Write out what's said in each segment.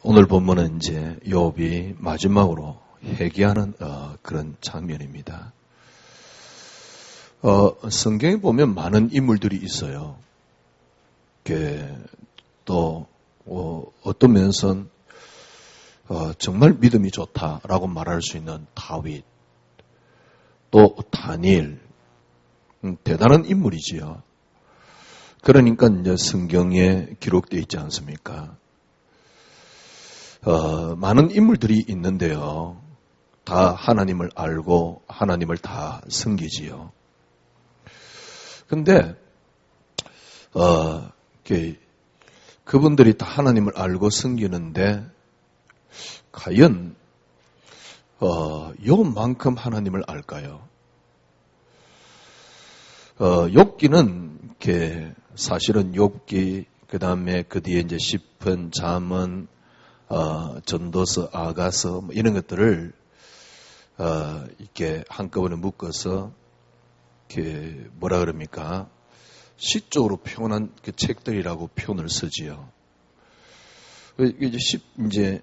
오늘 본문은 이제 욥이 마지막으로 회개하는 그런 장면입니다. 성경에 보면 많은 인물들이 있어요. 또 어떤 면에서는 정말 믿음이 좋다라고 말할 수 있는 다윗, 또 다니엘, 대단한 인물이지요. 그러니까 이제 성경에 기록되어 있지 않습니까? 많은 인물들이 있는데요. 다 하나님을 알고 하나님을 다 섬기지요. 근데 그분들이 다 하나님을 알고 섬기는데 과연 욥만큼 하나님을 알까요? 욥기는 사실은 욥기, 그 다음에 그 뒤에 이제 시편, 잠언, 전도서, 아가서 이런 것들을 이렇게 한꺼번에 묶어서 뭐라 그럽니까? 시적으로 표현한 그 책들이라고 표현을 쓰지요. 이제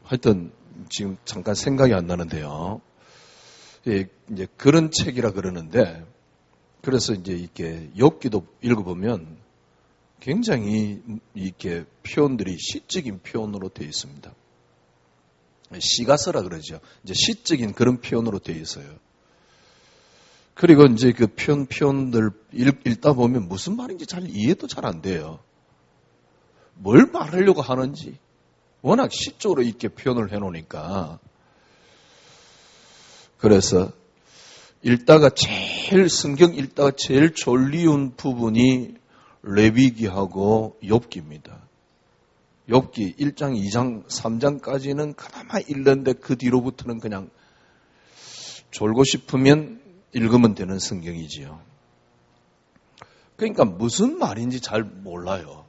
하여튼 지금 잠깐 생각이 안 나는데요. 이제 그런 책이라 그러는데, 그래서 이제 이렇게 욥기도 읽어보면 굉장히 이렇게 표현들이 시적인 표현으로 되어 있습니다. 시가서라 그러죠. 이제 시적인 그런 표현으로 되어 있어요. 그리고 이제 그 표현들 읽다 보면 무슨 말인지 잘 이해도 잘 안 돼요. 뭘 말하려고 하는지 워낙 시적으로 이렇게 표현을 해놓으니까. 그래서 성경 읽다가 제일 졸리운 부분이 레위기하고 욥기입니다. 욥기 1장, 2장, 3장까지는 그나마 읽는데 그 뒤로부터는 그냥 졸고 싶으면 읽으면 되는 성경이지요. 그러니까 무슨 말인지 잘 몰라요.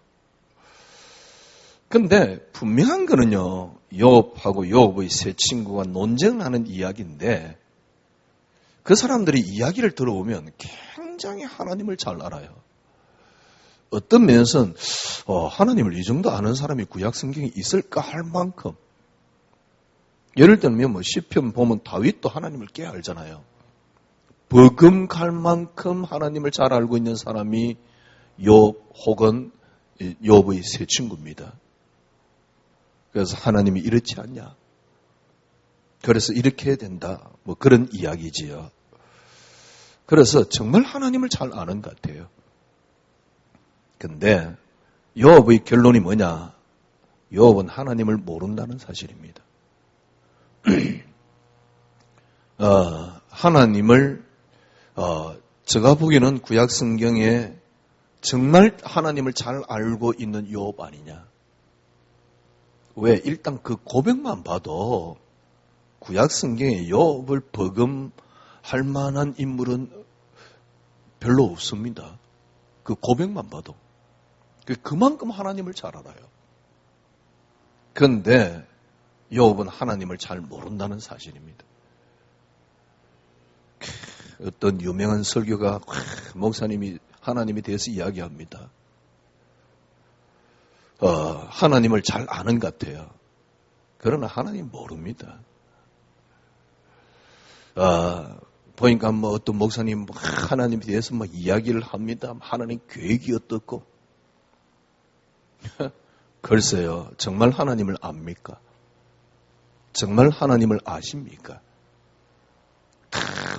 근데 분명한 거는요, 욥하고 욥의 세 친구가 논쟁하는 이야기인데 그 사람들이 이야기를 들어보면 굉장히 하나님을 잘 알아요. 어떤 면에서는 하나님을 이 정도 아는 사람이 구약 성경에 있을까 할 만큼, 예를 들면 시편 보면 다윗도 하나님을 꽤 알잖아요. 버금갈 만큼 하나님을 잘 알고 있는 사람이 욥 혹은 욥의 세 친구입니다. 그래서 하나님이 이렇지 않냐, 그래서 이렇게 해야 된다, 그런 이야기지요. 그래서 정말 하나님을 잘 아는 것 같아요. 근데 욥의 결론이 뭐냐? 욥은 하나님을 모른다는 사실입니다. 하나님을 제가 보기에는 구약 성경에 정말 하나님을 잘 알고 있는 욥 아니냐? 왜? 일단 그 고백만 봐도 구약 성경에 욥을 버금할 만한 인물은 별로 없습니다. 그 고백만 봐도. 그만큼 하나님을 잘 알아요. 그런데 욥은 하나님을 잘 모른다는 사실입니다. 어떤 유명한 설교가 목사님이 하나님에 대해서 이야기합니다. 하나님을 잘 아는 것 같아요. 그러나 하나님 모릅니다. 보니까 어떤 목사님 하나님에 대해서 이야기를 합니다. 하나님 계획이 어떻고. 글쎄요, 정말 하나님을 압니까? 정말 하나님을 아십니까?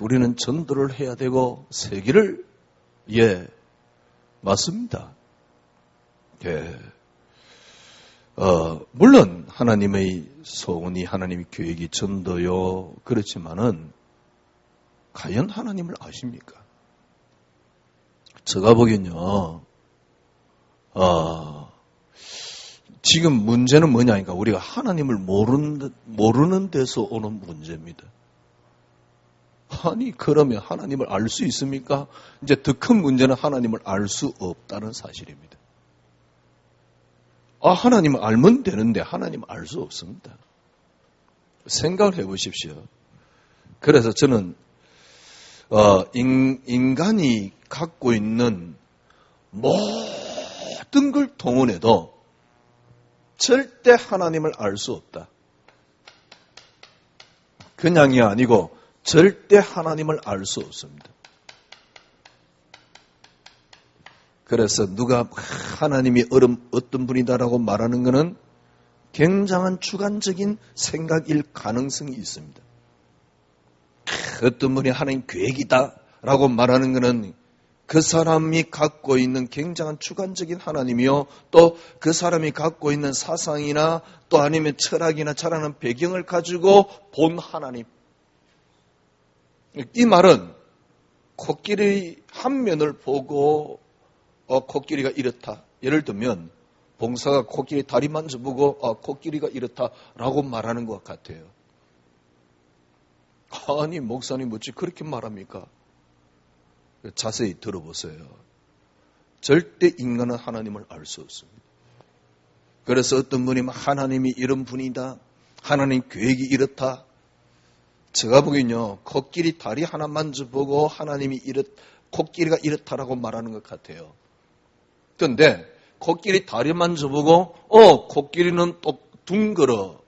우리는 전도를 해야 되고 세계를, 맞습니다. 물론 하나님의 소원이, 하나님의 계획이 전도요, 그렇지만은 과연 하나님을 아십니까? 제가 보기엔요, 지금 문제는 뭐냐니까 우리가 하나님을 모르는 데서 오는 문제입니다. 아니, 그러면 하나님을 알 수 있습니까? 이제 더 큰 문제는 하나님을 알 수 없다는 사실입니다. 하나님을 알면 되는데 하나님을 알 수 없습니다. 생각을 해보십시오. 그래서 저는 인간이 갖고 있는 모든 걸 동원해도 절대 하나님을 알 수 없다. 그냥이 아니고 절대 하나님을 알 수 없습니다. 그래서 누가 하나님이 어떤 분이다라고 말하는 것은 굉장한 주관적인 생각일 가능성이 있습니다. 어떤 분이 하나님 계획이다라고 말하는 것은 그 사람이 갖고 있는 굉장한 주관적인 하나님이요, 또 그 사람이 갖고 있는 사상이나 또 아니면 철학이나 자라는 배경을 가지고 본 하나님. 이 말은 코끼리 한 면을 보고 코끼리가 이렇다. 예를 들면 봉사가 코끼리 다리 만져보고 코끼리가 이렇다라고 말하는 것 같아요. 아니 목사님 어찌 그렇게 말합니까? 자세히 들어보세요. 절대 인간은 하나님을 알 수 없습니다. 그래서 어떤 분이 하나님이 이런 분이다, 하나님 계획이 이렇다. 제가 보기엔요, 코끼리 다리 하나 만져보고 하나님이 코끼리가 이렇다라고 말하는 것 같아요. 그런데 코끼리 다리 만져보고 코끼리는 또 둥글어.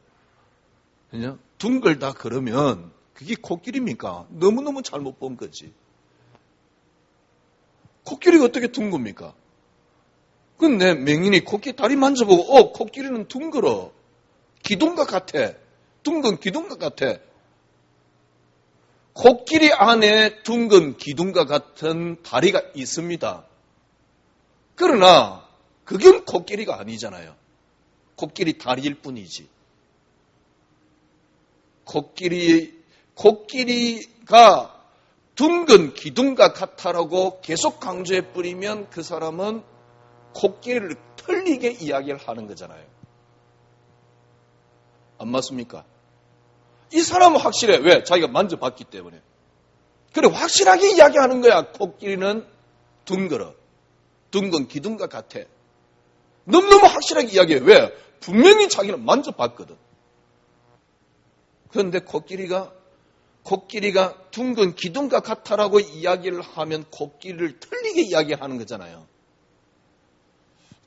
그냥 둥글다 그러면 그게 코끼리입니까? 너무너무 잘못 본 거지. 코끼리가 어떻게 둥급니까? 근데 맹인이 코끼리 다리 만져보고 코끼리는 둥글어. 기둥각 같아. 둥근 기둥각 같아. 코끼리 안에 둥근 기둥각 같은 다리가 있습니다. 그러나 그건 코끼리가 아니잖아요. 코끼리 다리일 뿐이지. 코끼리가 둥근 기둥과 같다라고 계속 강조해 뿌리면 그 사람은 코끼리를 틀리게 이야기를 하는 거잖아요. 안 맞습니까? 이 사람은 확실해. 왜? 자기가 만져봤기 때문에. 그래, 확실하게 이야기하는 거야. 코끼리는 둥글어. 둥근 기둥과 같아. 너무너무 확실하게 이야기해. 왜? 분명히 자기는 만져봤거든. 그런데 코끼리가 둥근 기둥과 같다라고 이야기를 하면 코끼리를 틀리게 이야기하는 거잖아요.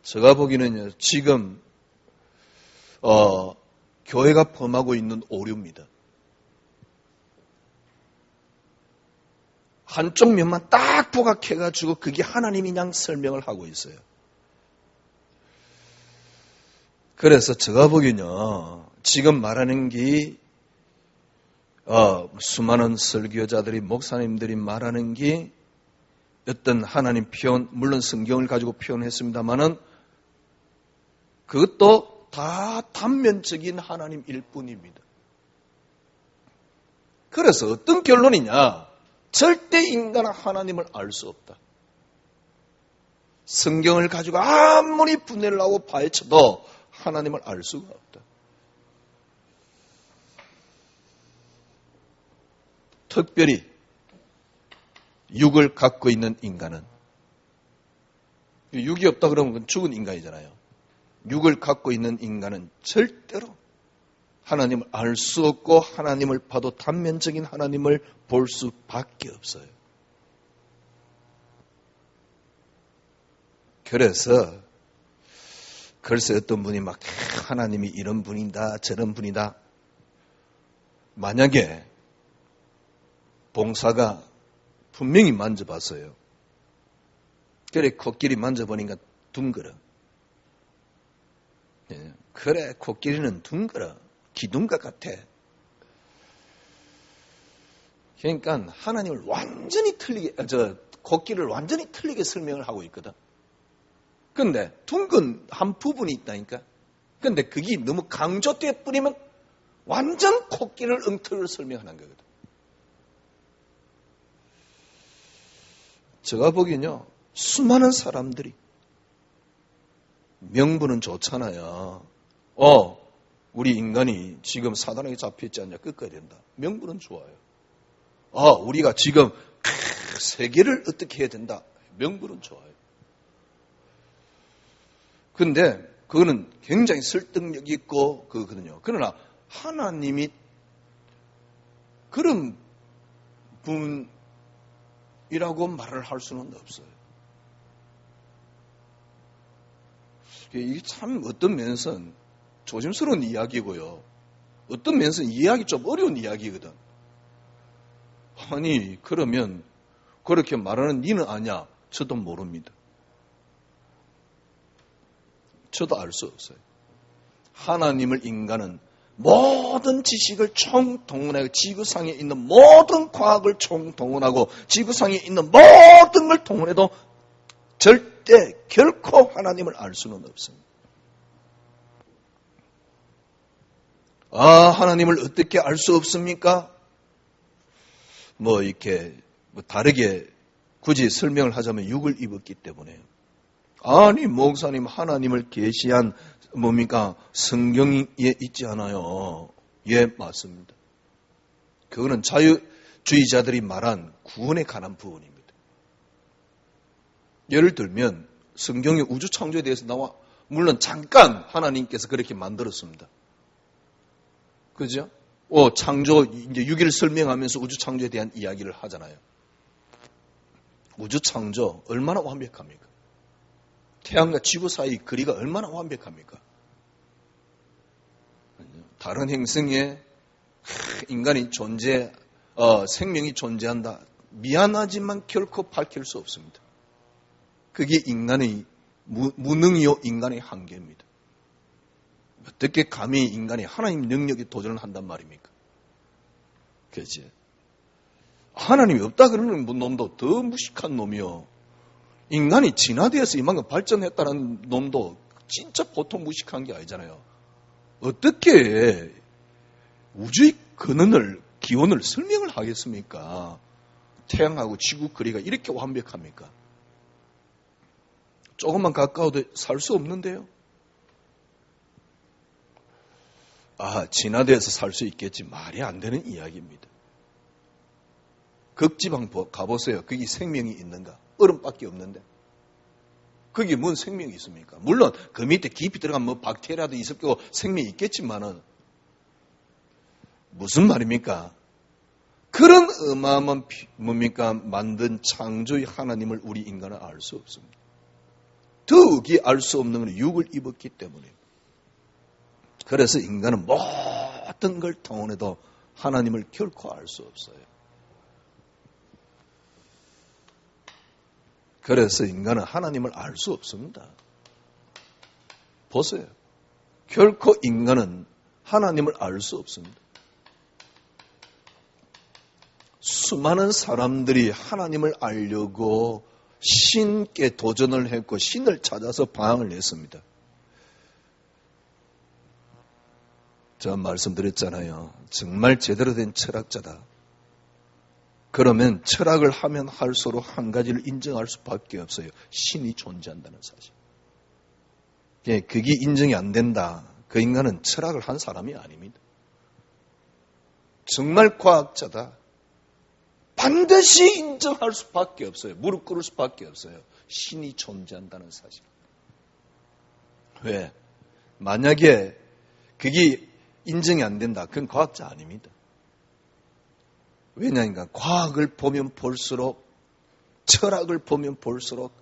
제가 보기에는 지금 교회가 범하고 있는 오류입니다. 한쪽 면만 딱 부각해가지고 그게 하나님인 양 설명을 하고 있어요. 그래서 제가 보기에는요, 지금 말하는 게 수많은 설교자들이, 목사님들이 말하는 게 어떤 하나님 표현, 물론 성경을 가지고 표현했습니다만은 그것도 다 단면적인 하나님일 뿐입니다. 그래서 어떤 결론이냐? 절대 인간은 하나님을 알 수 없다. 성경을 가지고 아무리 분해를 하고 파헤쳐도 하나님을 알 수가 없다. 특별히 육을 갖고 있는 인간은, 육이 없다 그러면 그건 죽은 인간이잖아요. 육을 갖고 있는 인간은 절대로 하나님을 알 수 없고 하나님을 봐도 단면적인 하나님을 볼 수밖에 없어요. 그래서 글쎄 어떤 분이 막 하나님이 이런 분이다 저런 분이다. 만약에 봉사가 분명히 만져봤어요. 그래 코끼리 만져보니까 둥글어. 그래 코끼리는 둥글어. 기둥과 같아. 그러니까 하나님을 완전히 틀리게, 코끼리를 완전히 틀리게 설명을 하고 있거든. 근데 둥근 한 부분이 있다니까. 근데 그게 너무 강조돼 뿌리면 완전 코끼리를 엉터리로 설명하는 거거든. 제가 보기엔요, 수많은 사람들이 명분은 좋잖아요. 우리 인간이 지금 사단에게 잡혀있지 않냐, 끝까지 된다. 명분은 좋아요. 우리가 지금 세계를 어떻게 해야 된다. 명분은 좋아요. 근데 그거는 굉장히 설득력 있고 그거거든요. 그러나 하나님이 그런 분이라고 말을 할 수는 없어요. 이게 참 어떤 면에서는 조심스러운 이야기고요. 어떤 면에서는 이해하기 좀 어려운 이야기거든. 아니, 그러면 그렇게 말하는 니는 아냐? 저도 모릅니다. 저도 알 수 없어요. 하나님을 인간은 모든 지식을 총동원하고 지구상에 있는 모든 과학을 총동원하고 지구상에 있는 모든 걸 동원해도 절대 결코 하나님을 알 수는 없습니다. 하나님을 어떻게 알 수 없습니까? 이렇게 다르게 굳이 설명을 하자면 육을 입었기 때문에요. 아니, 목사님, 하나님을 계시한 성경에 있지 않아요. 예, 맞습니다. 그거는 자유주의자들이 말한 구원에 관한 부분입니다. 예를 들면 성경의 우주 창조에 대해서 물론 잠깐 하나님께서 그렇게 만들었습니다. 그죠? 창조, 이제 6일 설명하면서 우주 창조에 대한 이야기를 하잖아요. 우주 창조 얼마나 완벽합니까? 태양과 지구 사이 거리가 얼마나 완벽합니까? 다른 행성에 인간이 생명이 존재한다. 미안하지만 결코 밝힐 수 없습니다. 그게 인간의 무능이요 인간의 한계입니다. 어떻게 감히 인간이 하나님 능력에 도전을 한단 말입니까? 그렇지? 하나님이 없다 그러는 놈도 더 무식한 놈이요. 인간이 진화되어서 이만큼 발전했다는 놈도 진짜 보통 무식한 게 아니잖아요. 어떻게 우주의 기원을 설명을 하겠습니까? 태양하고 지구 거리가 이렇게 완벽합니까? 조금만 가까워도 살 수 없는데요. 진화되어서 살 수 있겠지. 말이 안 되는 이야기입니다. 극지방 가보세요. 거기 생명이 있는가? 얼음밖에 없는데. 거기에 뭔 생명이 있습니까? 물론 그 밑에 깊이 들어가면 박테리아도 있을 거고 생명이 있겠지만은 무슨 말입니까? 그런 어마어마한 만든 창조의 하나님을 우리 인간은 알 수 없습니다. 더욱이 알 수 없는 건 육을 입었기 때문에. 그래서 인간은 모든 걸 동원해도 하나님을 결코 알 수 없어요. 그래서 인간은 하나님을 알 수 없습니다. 보세요. 결코 인간은 하나님을 알 수 없습니다. 수많은 사람들이 하나님을 알려고 신께 도전을 했고 신을 찾아서 방황을 했습니다. 제가 말씀드렸잖아요. 정말 제대로 된 철학자다. 그러면 철학을 하면 할수록 한 가지를 인정할 수밖에 없어요. 신이 존재한다는 사실. 그게 인정이 안 된다. 그 인간은 철학을 한 사람이 아닙니다. 정말 과학자다. 반드시 인정할 수밖에 없어요. 무릎 꿇을 수밖에 없어요. 신이 존재한다는 사실. 왜? 만약에 그게 인정이 안 된다. 그건 과학자 아닙니다. 왜냐하니까 과학을 보면 볼수록 철학을 보면 볼수록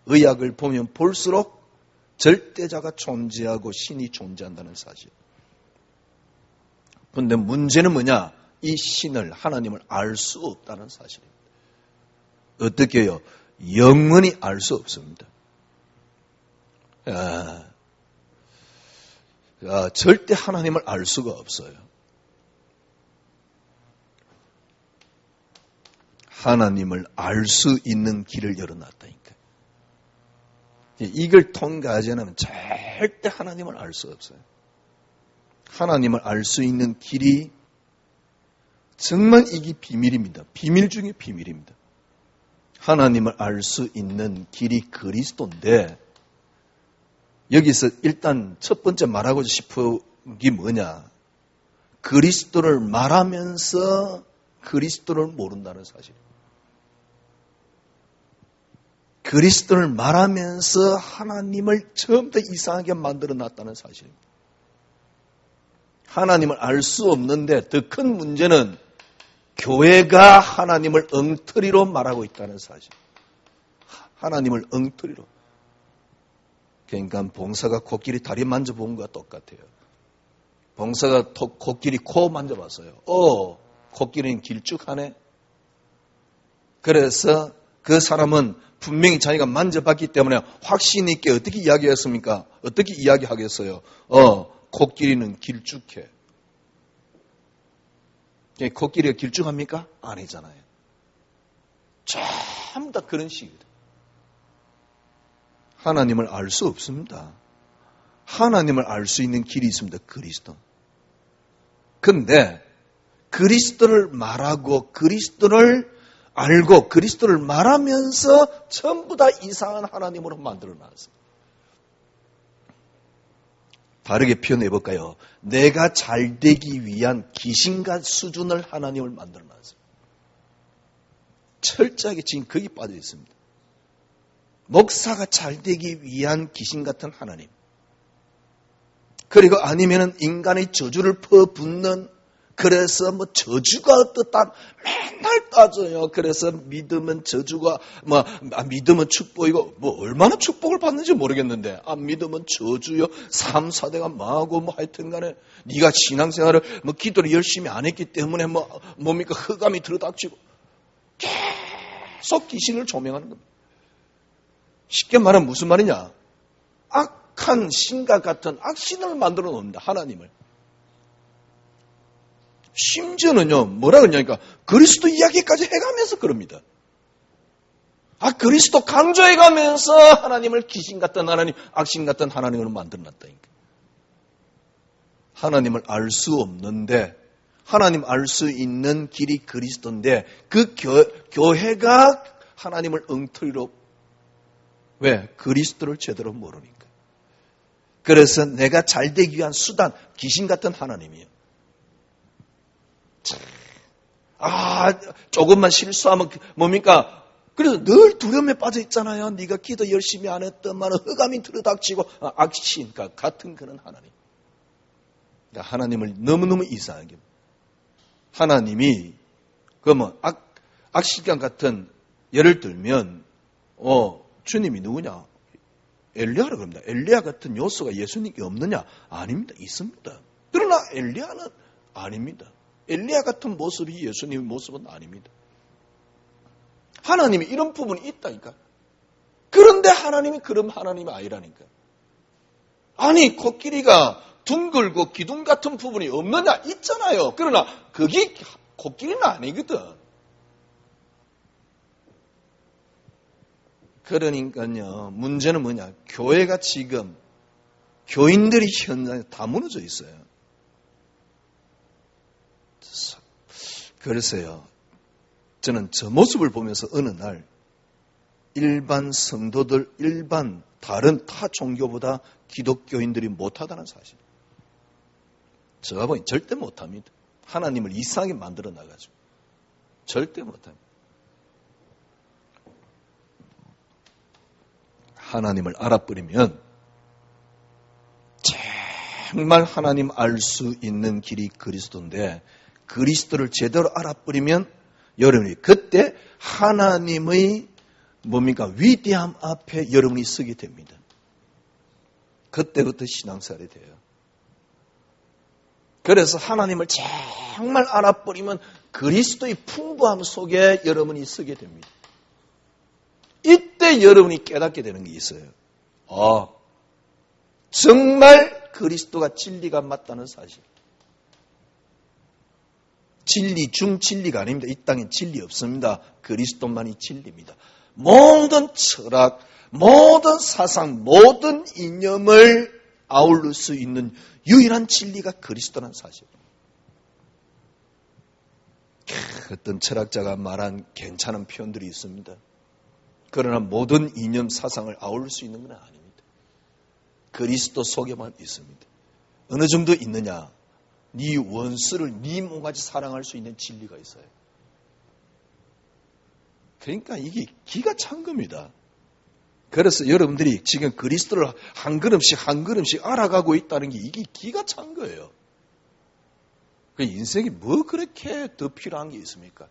의학을 보면 볼수록 절대자가 존재하고 신이 존재한다는 사실. 그런데 문제는 뭐냐? 이 신을 하나님을 알 수 없다는 사실입니다. 어떻게 해요? 영원히 알 수 없습니다. 절대 하나님을 알 수가 없어요. 하나님을 알 수 있는 길을 열어놨다니까. 이걸 통과하지 않으면 절대 하나님을 알 수 없어요. 하나님을 알 수 있는 길이 정말 이게 비밀입니다. 비밀 중에 비밀입니다. 하나님을 알 수 있는 길이 그리스도인데 여기서 일단 첫 번째 말하고 싶은 게 뭐냐? 그리스도를 말하면서 그리스도를 모른다는 사실. 그리스도를 말하면서 하나님을 처음부터 이상하게 만들어 놨다는 사실입니다. 하나님을 알 수 없는데 더 큰 문제는 교회가 하나님을 엉터리로 말하고 있다는 사실. 하나님을 엉터리로. 그러니까 봉사가 코끼리 다리 만져본 것과 똑같아요. 봉사가 코끼리 코 만져봤어요. 코끼리는 길쭉하네. 그래서 그 사람은 분명히 자기가 만져봤기 때문에 확신 있게 어떻게 이야기했습니까? 어떻게 이야기하겠어요? 코끼리는 길쭉해. 코끼리가 길쭉합니까? 아니잖아요. 전부 다 그런 식이에요. 하나님을 알 수 없습니다. 하나님을 알 수 있는 길이 있습니다. 그리스도. 근데 그리스도를 말하고 그리스도를 알고 그리스도를 말하면서 전부 다 이상한 하나님으로 만들어놨어요. 다르게 표현해 볼까요? 내가 잘되기 위한 귀신같 수준을 하나님을 만들어놨어요. 철저하게 지금 거기 빠져 있습니다. 목사가 잘되기 위한 귀신같은 하나님. 그리고 아니면은 인간의 저주를 퍼붓는, 그래서 저주가 어떻다 맨날 따져요. 그래서 믿으면 저주가 믿으면 축복이고 얼마나 축복을 받는지 모르겠는데 안 믿으면 저주요. 3, 4대가 망하고 하여튼간에 네가 신앙생활을 기도를 열심히 안 했기 때문에 뭡니까 흑암이 들어닥치고 계속 귀신을 조명하는 겁니다. 쉽게 말하면 무슨 말이냐? 악한 신과 같은 악신을 만들어 놓습니다. 하나님을. 심지어는요, 뭐라 그러냐니까, 그리스도 이야기까지 해가면서 그럽니다. 그리스도 강조해가면서 하나님을 귀신 같은 하나님, 악신 같은 하나님으로 만들어 놨다니까. 하나님을 알 수 없는데, 하나님 알 수 있는 길이 그리스도인데, 그 교회가 하나님을 엉터리로, 왜? 그리스도를 제대로 모르니까. 그래서 내가 잘되기 위한 수단, 귀신 같은 하나님이에요. 조금만 실수하면 뭡니까? 그래서 늘 두려움에 빠져 있잖아요. 네가 기도 열심히 안 했더만 흑암이 들어닥치고 악신과 같은 그런 하나님. 그러니까 하나님을 너무너무 이상하게. 하나님이 악신과 같은 예를 들면 주님이 누구냐? 엘리야라고 합니다. 엘리야 같은 요소가 예수님께 없느냐? 아닙니다. 있습니다. 그러나 엘리야는 아닙니다. 엘리야 같은 모습이 예수님의 모습은 아닙니다. 하나님이 이런 부분이 있다니까. 그런데 하나님이 그런 하나님이 아니라니까. 아니 코끼리가 둥글고 기둥 같은 부분이 없느냐? 있잖아요. 그러나 그게 코끼리는 아니거든. 그러니까요. 문제는 뭐냐? 교회가 지금 교인들이 현장에 다 무너져 있어요. 그래서요. 저는 저 모습을 보면서 어느 날 일반 성도들, 다른 타 종교보다 기독교인들이 못하다는 사실. 제가 보니 절대 못합니다. 하나님을 이상하게 만들어 나가지고. 절대 못합니다. 하나님을 알아버리면 정말 하나님 알 수 있는 길이 그리스도인데 그리스도를 제대로 알아버리면 여러분이 그때 하나님의 위대함 앞에 여러분이 서게 됩니다. 그때부터 신앙생활이 돼요. 그래서 하나님을 정말 알아버리면 그리스도의 풍부함 속에 여러분이 서게 됩니다. 이때 여러분이 깨닫게 되는 게 있어요. 정말 그리스도가 진리가 맞다는 사실. 진리 중 진리가 아닙니다. 이 땅엔 진리 없습니다. 그리스도만이 진리입니다. 모든 철학, 모든 사상, 모든 이념을 아울릴 수 있는 유일한 진리가 그리스도라는 사실. 어떤 철학자가 말한 괜찮은 표현들이 있습니다. 그러나 모든 이념 사상을 아울릴 수 있는 건 아닙니다. 그리스도 속에만 있습니다. 어느 정도 있느냐? 네 원수를 네 몸같이 사랑할 수 있는 진리가 있어요. 그러니까 이게 기가 찬 겁니다. 그래서 여러분들이 지금 그리스도를 한 걸음씩 한 걸음씩 알아가고 있다는 게 이게 기가 찬 거예요. 그 인생이 뭐 그렇게 더 필요한 게 있습니까?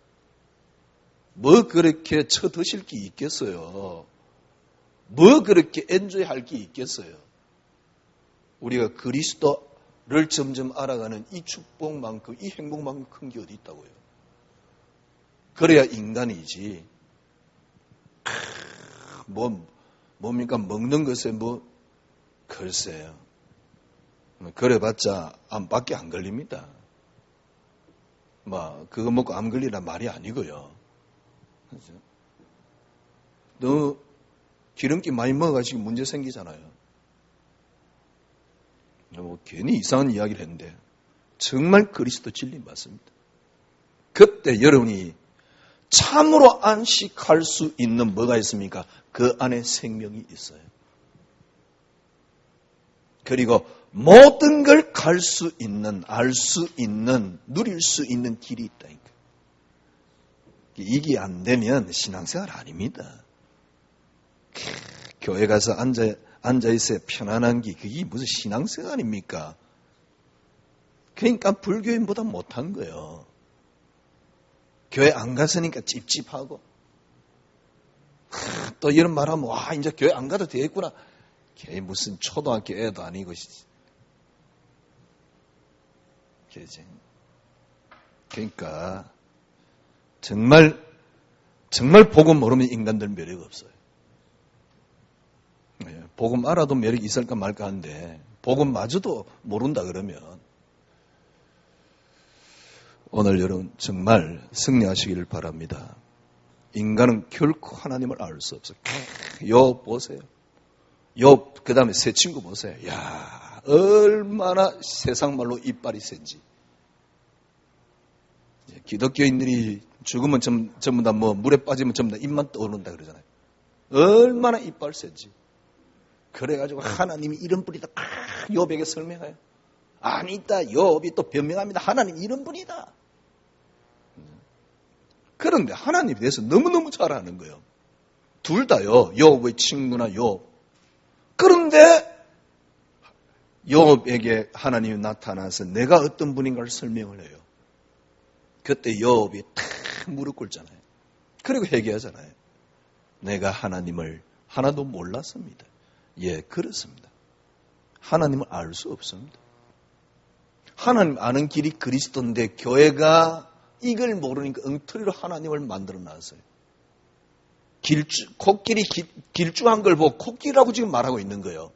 뭐 그렇게 쳐드실 게 있겠어요? 뭐 그렇게 엔조이 할 게 있겠어요? 우리가 그리스도를 점점 알아가는 이 축복만큼, 이 행복만큼 큰 게 어디 있다고요. 그래야 인간이지. 뭡니까? 먹는 것에 글쎄요. 그래봤자 암밖에 안 걸립니다. 그거 먹고 암 걸리란 말이 아니고요. 그렇죠? 너무 기름기 많이 먹어가지고 문제 생기잖아요. 괜히 이상한 이야기를 했는데 정말 그리스도 진리 맞습니다. 그때 여러분이 참으로 안식할 수 있는 뭐가 있습니까? 그 안에 생명이 있어요. 그리고 모든 걸 갈 수 있는, 알 수 있는, 누릴 수 있는 길이 있다니까. 이게 안 되면 신앙생활 아닙니다. 교회 가서 앉아있어야 편안한 게 그게 무슨 신앙생활입니까? 그러니까 불교인보다 못한 거예요. 교회 안 갔으니까 찝찝하고 또 이런 말 하면 와 이제 교회 안 가도 되겠구나. 걔 무슨 초등학교 애도 아니고 그러니까 정말 복음 모르면 인간들 매력 없어요. 복음 알아도 매력이 있을까 말까 하는데 복음마저도 모른다 그러면 오늘 여러분 정말 승리하시기를 바랍니다. 인간은 결코 하나님을 알 수 없어요. 욥 보세요. 욥 그 다음에 세 친구 보세요. 야 얼마나 세상 말로 이빨이 센지. 기독교인들이 죽으면 전부 다 물에 빠지면 전부 다 입만 떠오른다 그러잖아요. 얼마나 이빨 센지. 그래가지고 하나님이 이런 분이다. 욥에게 설명해요. 아니다. 욥이 또 변명합니다. 하나님 이런 분이다. 그런데 하나님에 대해서 너무너무 잘 아는 거예요. 둘 다요. 욥의 친구나 욥. 그런데 욥에게 하나님이 나타나서 내가 어떤 분인가를 설명을 해요. 그때 욥이 탁 무릎 꿇잖아요. 그리고 회개하잖아요. 내가 하나님을 하나도 몰랐습니다. 예, 그렇습니다. 하나님을 알 수 없습니다. 하나님 아는 길이 그리스도인데 교회가 이걸 모르니까 엉터리로 하나님을 만들어 놨어요. 코끼리 길쭉한 걸 보고 코끼리라고 지금 말하고 있는 거예요.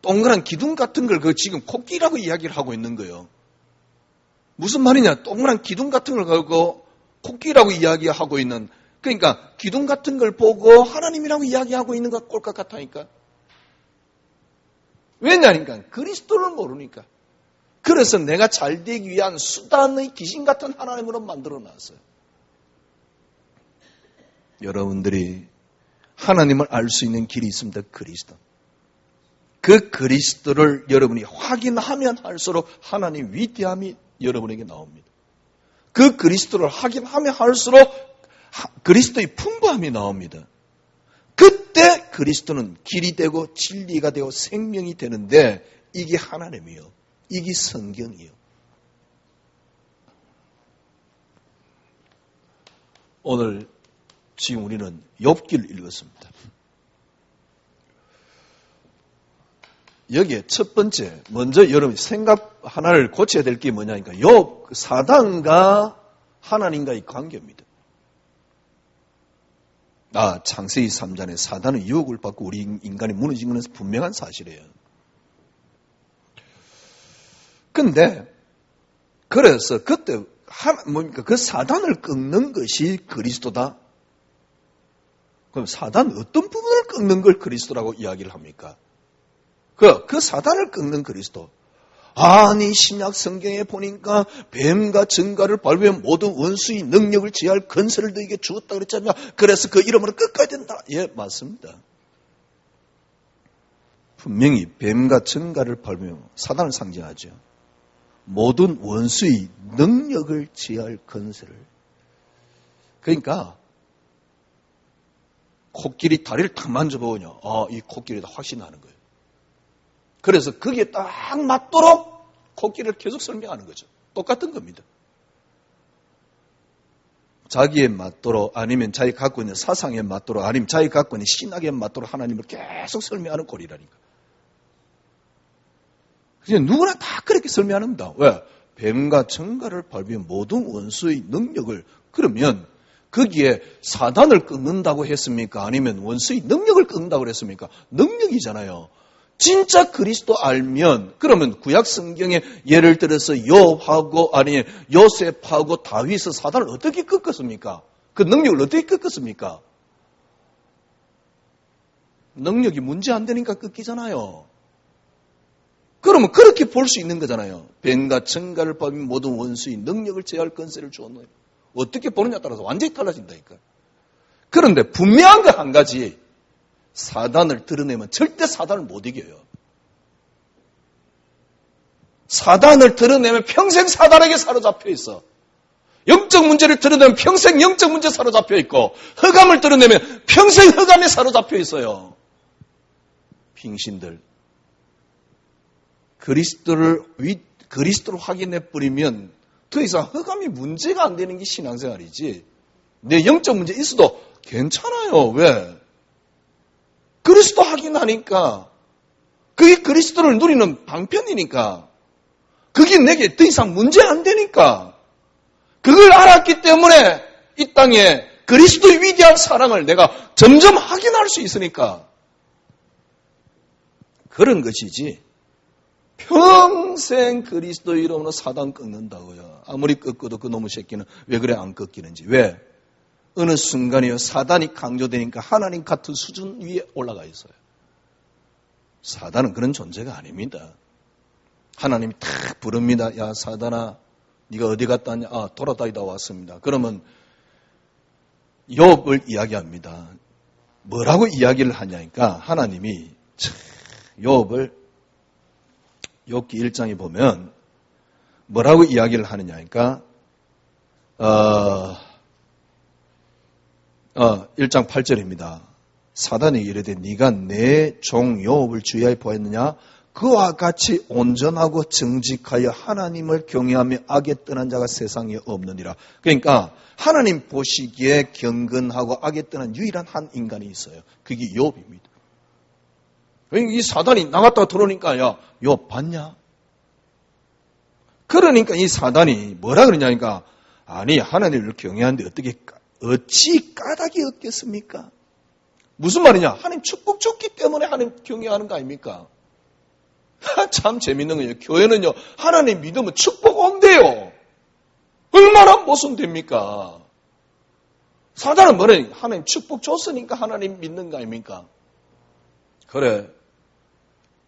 동그란 기둥 같은 걸 지금 코끼리라고 이야기를 하고 있는 거예요. 무슨 말이냐? 동그란 기둥 같은 걸 걸고 코끼리라고 이야기하고 있는, 그러니까 기둥 같은 걸 보고 하나님이라고 이야기하고 있는 것 꼴깍 같다니까. 왜냐니까 그리스도를 모르니까. 그래서 내가 잘 되기 위한 수단의 귀신 같은 하나님으로 만들어 놨어요. 여러분들이 하나님을 알 수 있는 길이 있습니다. 그리스도. 그 그리스도를 여러분이 확인하면 할수록 하나님 위대함이 여러분에게 나옵니다. 그 그리스도를 확인하면 할수록 그리스도의 풍부함이 나옵니다. 그때 그리스도는 길이 되고 진리가 되고 생명이 되는데 이게 하나님이요. 이게 성경이요. 오늘 지금 우리는 욥기를 읽었습니다. 여기에 첫 번째, 먼저 여러분 생각 하나를 고쳐야 될 게 뭐냐니까 욥, 사단과 하나님과의 관계입니다. 창세기 3장에 사단은 유혹을 받고 우리 인간이 무너진 것은 분명한 사실이에요. 근데 그래서 그때 뭡니까? 그 사단을 꺾는 것이 그리스도다. 그럼 사단 어떤 부분을 꺾는 걸 그리스도라고 이야기를 합니까? 그 사단을 꺾는 그리스도. 아니 신약 성경에 보니까 뱀과 전갈을 밟으면 모든 원수의 능력을 제할 건설을 너에게 주었다 그랬잖아요. 그래서 그 이름으로 꺾어야 된다. 예, 맞습니다. 분명히 뱀과 전갈을 밟으면 사단을 상징하죠. 모든 원수의 능력을 제할 건설을. 그러니까 코끼리 다리를 탁 만져보면요. 이 코끼리다 확신이 나는 거예요. 그래서 거기에 딱 맞도록 코끼리를 계속 설명하는 거죠. 똑같은 겁니다. 자기에 맞도록 아니면 자기 갖고 있는 사상에 맞도록 아니면 자기 갖고 있는 신학에 맞도록 하나님을 계속 설명하는 꼴이라니까. 그냥 누구나 다 그렇게 설명합니다. 왜? 뱀과 청가를 밟은 모든 원수의 능력을, 그러면 거기에 사단을 끊는다고 했습니까? 아니면 원수의 능력을 끊는다고 했습니까? 능력이잖아요. 진짜 그리스도 알면, 그러면 구약 성경에 예를 들어서 욥하고 아니 요셉하고 다윗은 사단을 어떻게 꺾었습니까? 그 능력을 어떻게 꺾었습니까? 능력이 문제 안 되니까 꺾이잖아요. 그러면 그렇게 볼 수 있는 거잖아요. 뱀과 청가를 밟은 모든 원수의 능력을 제어할 권세를 주었노니. 어떻게 보느냐에 따라서 완전히 달라진다니까. 그런데 분명한 거 한 가지, 사단을 드러내면 절대 사단을 못 이겨요. 사단을 드러내면 평생 사단에게 사로잡혀 있어. 영적 문제를 드러내면 평생 영적 문제에 사로잡혀 있고, 흑암을 드러내면 평생 흑암에 사로잡혀 있어요. 빙신들. 그리스도를 확인해 버리면 더 이상 흑암이 문제가 안 되는 게 신앙생활이지. 내 영적 문제 있어도 괜찮아요. 왜? 그리스도 확인하니까. 그게 그리스도를 누리는 방편이니까. 그게 내게 더 이상 문제 안 되니까. 그걸 알았기 때문에 이 땅에 그리스도의 위대한 사랑을 내가 점점 확인할 수 있으니까. 그런 것이지. 평생 그리스도 이름으로 사단 꺾는다고요. 아무리 꺾어도 그 놈의 새끼는 왜 그래 안 꺾이는지. 왜? 어느 순간이요, 사단이 강조되니까 하나님 같은 수준 위에 올라가 있어요. 사단은 그런 존재가 아닙니다. 하나님이 탁 부릅니다. 야, 사단아, 네가 어디 갔다 왔냐? 아, 돌아다니다 왔습니다. 그러면 욥을 이야기합니다. 뭐라고 이야기를 하냐니까 하나님이 욥을 욥기 1장에 보면 뭐라고 이야기를 하느냐니까 1장 8절입니다. 사단이 이르되 네가 내 종 욥을 주의하여 보았느냐? 그와 같이 온전하고 정직하여 하나님을 경외하며 악에 떠난 자가 세상에 없느니라. 그러니까 하나님 보시기에 경건하고 악에 떠난 유일한 한 인간이 있어요. 그게 욥입니다. 이 사단이 나갔다가 들어오니까 야, 욥 봤냐? 그러니까 이 사단이 뭐라 그러냐니까 아니 하나님을 경외하는데 어찌 까닭이 없겠습니까? 무슨 말이냐? 하나님 축복 줬기 때문에 하나님 경외하는 거 아닙니까? 참 재밌는 거예요. 교회는요, 하나님 믿으면 축복 온대요. 얼마나 모순됩니까? 사단은 뭐래? 하나님 축복 줬으니까 하나님 믿는 거 아닙니까? 그래.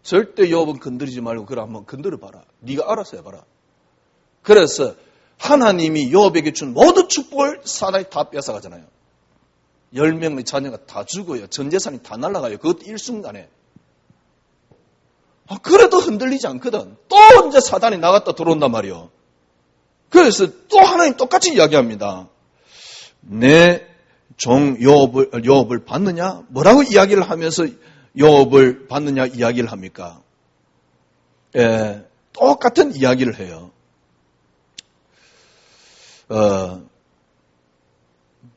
절대 욥은 건드리지 말고 그래 한번 건드려봐라. 네가 알아서 해봐라. 그래서 하나님이 욥에게 준 모든 축복을 사단이 다 뺏어가잖아요. 10명의 자녀가 다 죽어요. 전 재산이 다 날아가요. 그것도 일순간에. 그래도 흔들리지 않거든. 또 이제 사단이 나갔다 들어온단 말이요. 그래서 또 하나님 똑같이 이야기합니다. 내 종 욥을 봤느냐? 뭐라고 이야기를 하면서 욥을 봤느냐 이야기를 합니까? 똑같은 이야기를 해요.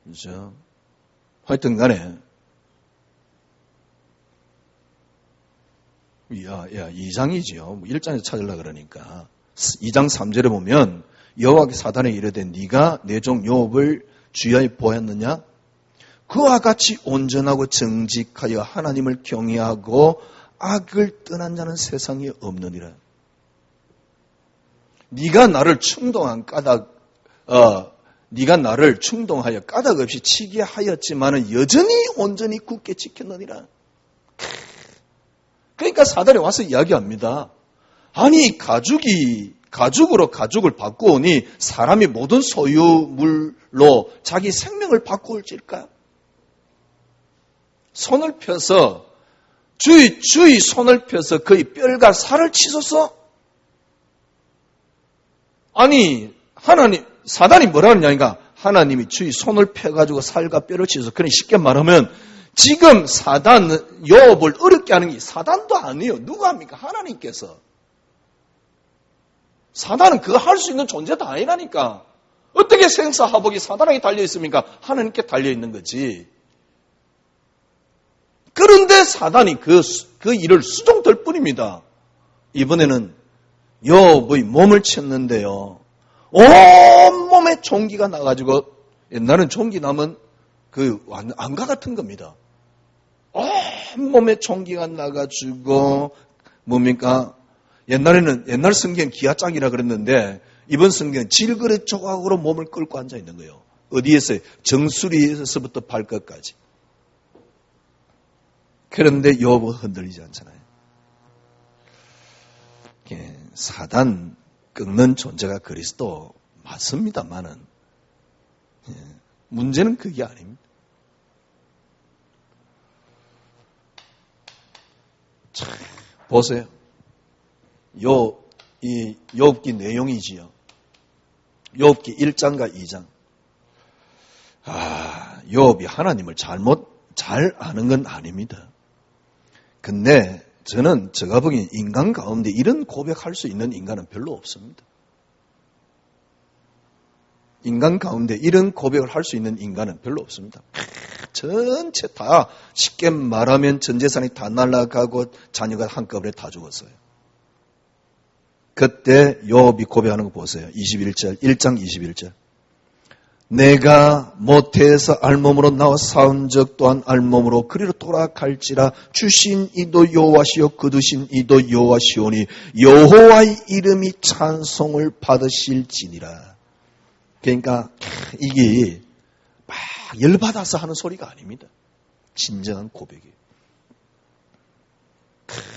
그죠? 하여튼 간에, 2장이지요. 1장에서 찾으려고 그러니까. 2장 3절에 보면, 여호와께 사단에 이르되 네가 내 종 욥을 주의하여 보았느냐? 그와 같이 온전하고 정직하여 하나님을 경외하고 악을 떠난 자는 세상에 없느니라. 네가 나를 충동하여 까닭 없이 치게 하였지만은 여전히 온전히 굳게 지켰느니라. 그러니까 사단이 와서 이야기합니다. 아니 가죽으로 가죽을 바꾸오니 사람이 모든 소유물로 자기 생명을 바꾸올지일까? 손을 펴서 주의 손을 펴서 그의 뼈가 살을 치소서? 아니 사단이 뭐라 그러냐니까 하나님이 주의 손을 펴가지고 살과 뼈를 치소서. 그러니 쉽게 말하면 지금 사단은 욥을 어렵게 하는 게 사단도 아니에요. 누가 합니까? 하나님께서. 사단은 그거 할 수 있는 존재도 아니라니까. 어떻게 생사화복이 사단에게 달려있습니까? 하나님께 달려있는 거지. 그런데 사단이 그 일을 수종될 뿐입니다. 이번에는 욥의 몸을 쳤는데요. 온몸에 종기가 나가지고, 옛날엔 종기 나면 그 안과 같은 겁니다. 온몸에 종기가 나가지고, 뭡니까? 옛날 성경 기아장이라 그랬는데, 이번 성경은 질그릇 조각으로 몸을 끌고 앉아 있는 거예요. 어디에서? 정수리에서부터 발끝까지. 그런데 욥은 흔들리지 않잖아요. 사단 꺾는 존재가 그리스도 맞습니다만은 문제는 그게 아닙니다. 자, 보세요. 이 욥기 내용이지요. 욥기 1장과 2장. 욥이 하나님을 잘 아는 건 아닙니다. 근데 제가 보기엔 인간 가운데 이런 고백할 수 있는 인간은 별로 없습니다. 인간 가운데 이런 고백을 할 수 있는 인간은 별로 없습니다. 전체 다 쉽게 말하면 전 재산이 다 날아가고 자녀가 한꺼번에 다 죽었어요. 그때 욥이 고백하는 거 보세요. 21절, 1장 21절. 내가 모태에서 알몸으로 나와 싸운 적 또한 알몸으로 그리로 돌아갈지라 주신 이도 여호와시요 거두신 이도 여호와시오니 여호와의 이름이 찬송을 받으실지니라. 그러니까 이게 막 열받아서 하는 소리가 아닙니다. 진정한 고백이에요.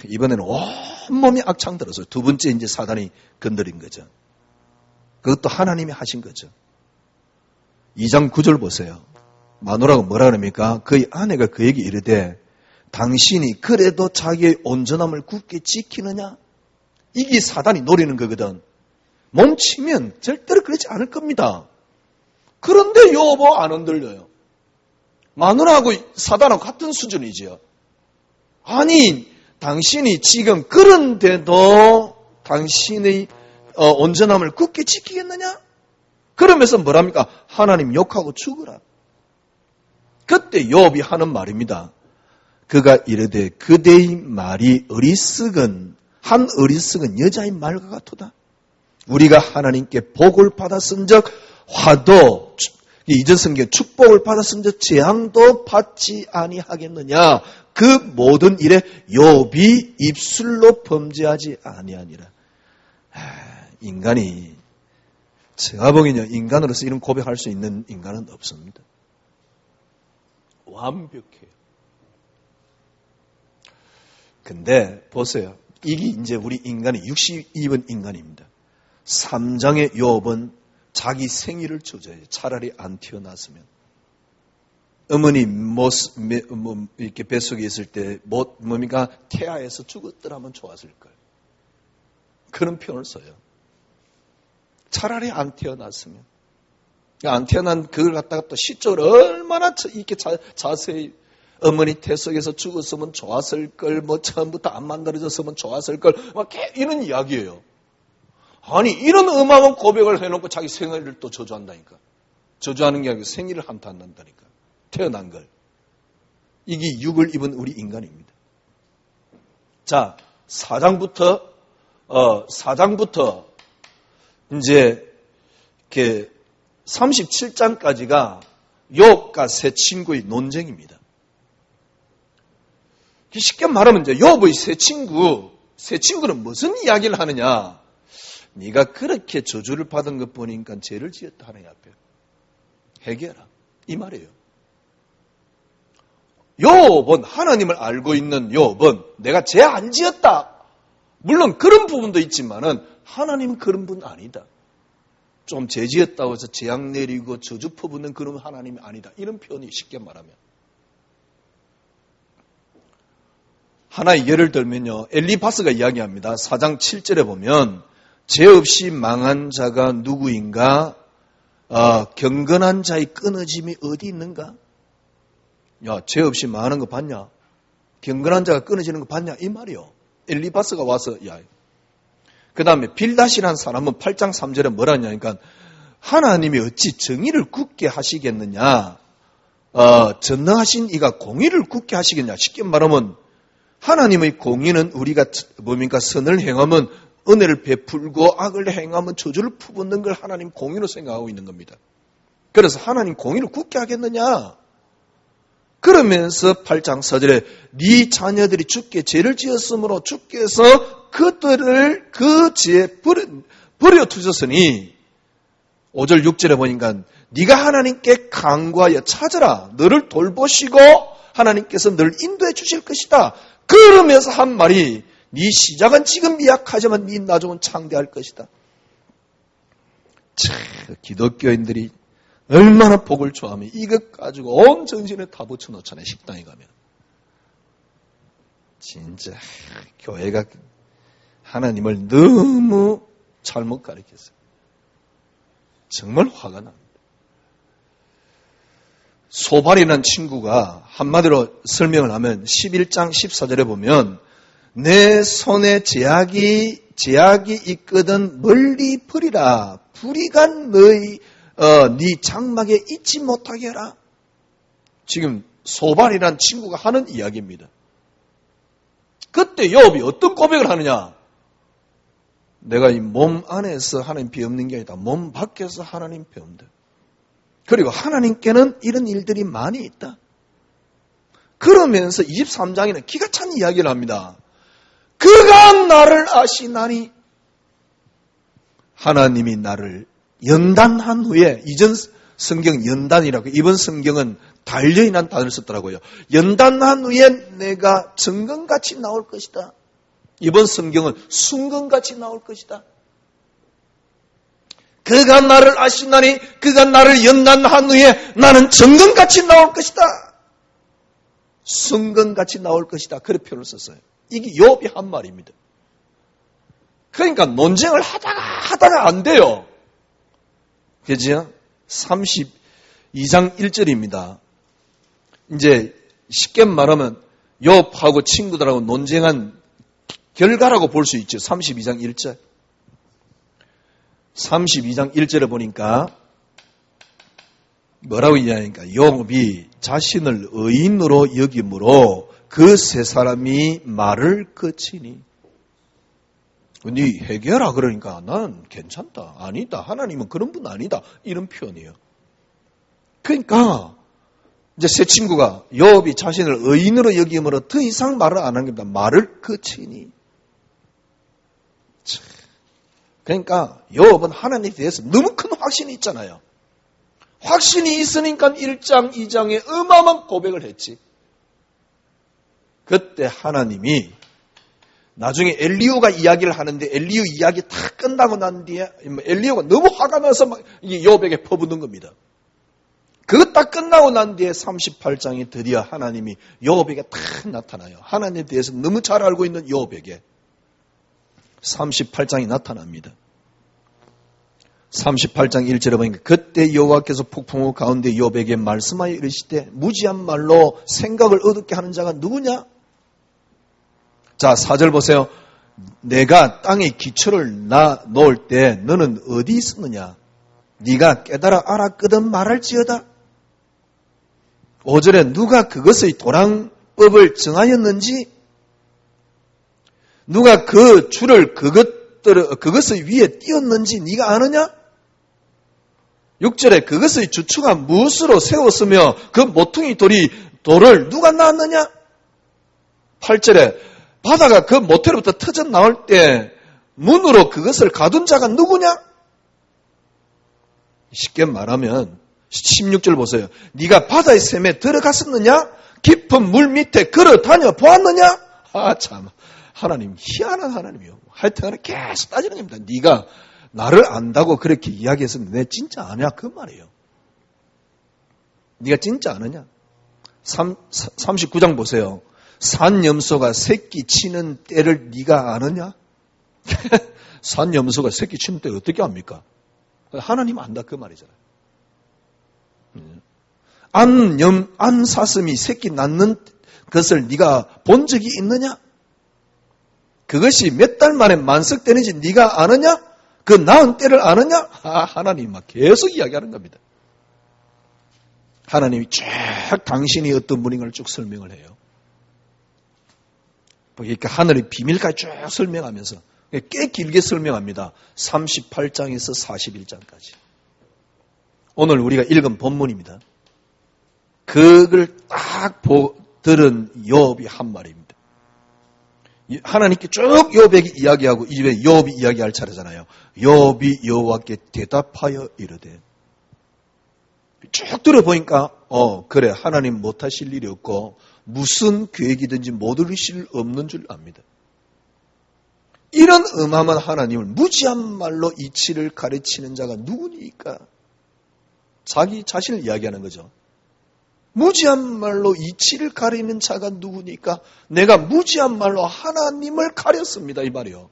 이번에는 온몸이 악창 들었어요. 두 번째 이제 사단이 건드린 거죠. 그것도 하나님이 하신 거죠. 2장 9절 보세요. 마누라가 뭐라 그럽니까? 그의 아내가 그에게 이르되 당신이 그래도 자기의 온전함을 굳게 지키느냐? 이게 사단이 노리는 거거든. 멈추면 절대로 그러지 않을 겁니다. 그런데 욥은 안 흔들려요. 마누라하고 사단하고 같은 수준이지요. 아니, 당신이 지금 그런데도 당신의 온전함을 굳게 지키겠느냐? 그러면서 뭐랍니까? 하나님 욕하고 죽으라. 그때 욥이 하는 말입니다. 그가 이르되 그대의 말이 한 어리석은 여자의 말과 같도다. 우리가 하나님께 복을 받았은즉 화도 이전 성경 축복을 받았은즉 재앙도 받지 아니하겠느냐. 그 모든 일에 욥이 입술로 범죄하지 아니하니라. 인간이 제가 보기에는 인간으로서 이런 고백할 수 있는 인간은 없습니다. 완벽해요. 근데 보세요. 이게 이제 우리 인간이 62번 인간입니다. 3장의 욥은 자기 생일을 조져요. 차라리 안 태어났으면. 어머니 이렇게 뱃속에 있을 때 뭡니까? 태아에서 죽었더라면 좋았을 거예요. 그런 표현을 써요. 차라리 안 태어났으면. 안 태어난 그걸 갖다가 또 시적으로 얼마나 이렇게 자세히 어머니 태 속에서 죽었으면 좋았을 걸, 처음부터 안 만들어졌으면 좋았을 걸, 막 이런 이야기예요. 아니, 이런 음악은 고백을 해놓고 자기 생일을 또 저주한다니까. 저주하는 게 아니고 생일을 한탄한다니까. 태어난 걸. 이게 육을 입은 우리 인간입니다. 자, 4장부터 이제 37장까지가 욥과 세 친구의 논쟁입니다. 쉽게 말하면 이제 욥의 세 친구는 무슨 이야기를 하느냐? 네가 그렇게 저주를 받은 것 보니까 죄를 지었다 하나님 앞에 회개하라 이 말이에요. 욥은 하나님을 알고 있는 욥은 내가 죄 안 지었다. 물론 그런 부분도 있지만은 하나님은 그런 분 아니다. 좀 죄 지었다고 해서 재앙 내리고 저주 퍼붓는 그런 하나님이 아니다. 이런 표현이 쉽게 말하면. 하나의 예를 들면요. 엘리파스가 이야기합니다. 4장 7절에 보면 죄 없이 망한 자가 누구인가? 경건한 자의 끊어짐이 어디 있는가? 야, 죄 없이 망하는 거 봤냐? 경건한 자가 끊어지는 거 봤냐? 이 말이요. 엘리파스가 와서 그 다음에 빌닷이라는 사람은 8장 3절에 뭐라냐? 그러니까 하나님이 어찌 정의를 굳게 하시겠느냐? 전능하신 이가 공의를 굳게 하시겠냐? 쉽게 말하면 하나님의 공의는 우리가 뭡니까? 선을 행하면 은혜를 베풀고 악을 행하면 저주를 퍼붓는 걸 하나님 공의로 생각하고 있는 겁니다. 그래서 하나님 공의를 굳게 하겠느냐? 그러면서 8장 4절에 네 자녀들이 주께 죄를 지었으므로 주께서 그들을 그 죄에 버려 두셨으니 5절 6절에 보니까 네가 하나님께 간구하여 찾으라. 너를 돌보시고 하나님께서 너를 인도해 주실 것이다. 그러면서 한 말이 네 시작은 지금 미약하지만 네 나중은 창대할 것이다. 참 기독교인들이 얼마나 복을 좋아하면 이것 가지고 온 정신을 다 붙여놓잖아요. 식당에 가면. 진짜 교회가 하나님을 너무 잘못 가르쳤어요. 정말 화가 납니다. 소발이라는 친구가 한마디로 설명을 하면 11장 14절에 보면 내 손에 제약이 있거든 멀리 버리라. 불이간 네 장막에 잊지 못하게 해라. 지금 소발이라는 친구가 하는 이야기입니다. 그때 욥이 어떤 고백을 하느냐? 내가 이 몸 안에서 하나님 비옵는 게 아니다. 몸 밖에서 하나님 비옵니다. 그리고 하나님께는 이런 일들이 많이 있다. 그러면서 23장에는 기가 찬 이야기를 합니다. 그가 나를 아시나니 하나님이 나를 연단한 후에 이전 성경 연단이라고 이번 성경은 단련이라는 단어를 썼더라고요. 연단한 후에 내가 정금같이 나올 것이다. 이번 성경은 순금같이 나올 것이다. 그가 나를 아시나니 그가 나를 연단한 후에 나는 정금같이 나올 것이다. 순금같이 나올 것이다. 그렇게 표현을 썼어요. 이게 욥이 한 말입니다. 그러니까 논쟁을 하다가 안 돼요. 그죠? 32장 1절입니다. 이제 쉽게 말하면 욥하고 친구들하고 논쟁한 결과라고 볼 수 있죠. 32장 1절. 32장 1절에 보니까 뭐라고 이야기하니까 욥이 자신을 의인으로 여김으로 그 세 사람이 말을 거치니 네 해결하라 그러니까 나는 괜찮다. 아니다. 하나님은 그런 분 아니다. 이런 표현이에요. 그러니까 이제 새 친구가 욥이 자신을 의인으로 여김으로 더 이상 말을 안 하는 겁니다. 말을 거치니. 그러니까 욥은 하나님에 대해서 너무 큰 확신이 있잖아요. 확신이 있으니까 1장, 2장에 어마어마한 고백을 했지. 그때 하나님이 나중에 엘리야가 이야기를 하는데 엘리야 이야기 다 끝나고 난 뒤에 엘리야가 너무 화가 나서 막 욥에게 퍼붓는 겁니다. 그거 딱 끝나고 난 뒤에 38장에 드디어 하나님이 욥에게 딱 나타나요. 하나님에 대해서 너무 잘 알고 있는 욥에게 38장이 나타납니다. 38장 1절에 보니까 그때 여호와께서 폭풍우 가운데 욥에게 말씀하여 이르시되 무지한 말로 생각을 어둡게 하는 자가 누구냐? 자, 4절 보세요. 내가 땅에 기초를 놓을 때 너는 어디 있었느냐? 네가 깨달아 알았거든 말할지어다. 5절에 누가 그것의 도랑법을 정하였는지 누가 그 줄을 그것의 위에 띄었는지 네가 아느냐? 6절에 그것의 주추가 무엇으로 세웠으며 그 모퉁이 돌을 누가 낳았느냐? 8절에 바다가 그 모태로부터 터져 나올 때 문으로 그것을 가둔 자가 누구냐? 쉽게 말하면 16절 보세요. 네가 바다의 샘에 들어갔었느냐? 깊은 물 밑에 걸어 다녀 보았느냐? 아 참, 하나님 희한한 하나님이요. 하여튼 계속 따지는 겁니다. 네가 나를 안다고 그렇게 이야기했었는데 내 진짜 아냐? 그 말이에요. 네가 진짜 아느냐? 39장 보세요. 산염소가 새끼 치는 때를 네가 아느냐? 산염소가 새끼 치는 때를 어떻게 압니까? 하나님 안다 그 말이잖아요. 안사슴이 새끼 낳는 것을 네가 본 적이 있느냐? 그것이 몇 달 만에 만석되는지 네가 아느냐? 그 낳은 때를 아느냐? 하나님 막 계속 이야기하는 겁니다. 하나님이 쭉 당신이 어떤 분인 걸 쭉 설명을 해요. 그러니까 하늘의 비밀까지 쭉 설명하면서 꽤 길게 설명합니다. 38장에서 41장까지. 오늘 우리가 읽은 본문입니다. 그걸 딱 들은 욥이 한 말입니다. 하나님께 쭉 욥에게 이야기하고 이제 욥이 이야기할 차례잖아요. 욥이 여호와께 대답하여 이르되, 쭉 들어보니까 그래, 하나님 못하실 일이 없고 무슨 계획이든지 못 이루실 없는 줄 압니다. 이런 어마어마한 하나님을 무지한 말로 이치를 가르치는 자가 누구니까? 자기 자신을 이야기하는 거죠. 무지한 말로 이치를 가리는 자가 누구니까? 내가 무지한 말로 하나님을 가렸습니다, 이 말이요.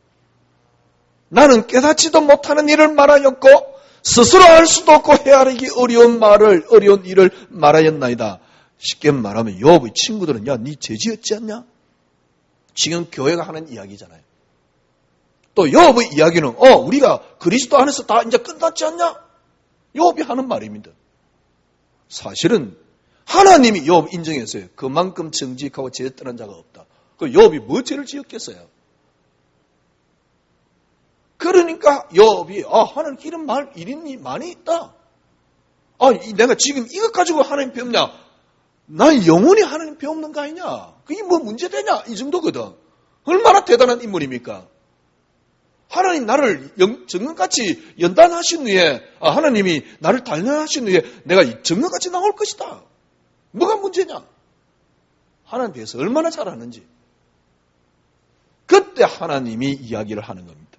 나는 깨닫지도 못하는 일을 말하였고 스스로 할 수도 없고 헤아리기 어려운 일을 말하였나이다. 쉽게 말하면 욥의 친구들은, 야, 네 죄지었지 않냐? 지금 교회가 하는 이야기잖아요. 또 욥의 이야기는 우리가 그리스도 안에서 다 이제 끝났지 않냐? 욥이 하는 말입니다. 사실은 하나님이 욥 인정했어요. 그만큼 정직하고 죄 떠난 자가 없다. 그 욥이 뭐 죄를 지었겠어요? 그러니까 욥이 하나님 이런 말 일이 많이 있다. 내가 지금 이것 가지고 하나님 배우냐? 난 영원히 하나님 배우는 거 아니냐? 그게 뭐 문제되냐? 이 정도거든. 얼마나 대단한 인물입니까? 하나님 나를 정금같이 연단하신 후에, 하나님이 나를 단련하신 후에 내가 정금같이 나올 것이다. 뭐가 문제냐? 하나님 대해서 얼마나 잘 아는지. 그때 하나님이 이야기를 하는 겁니다.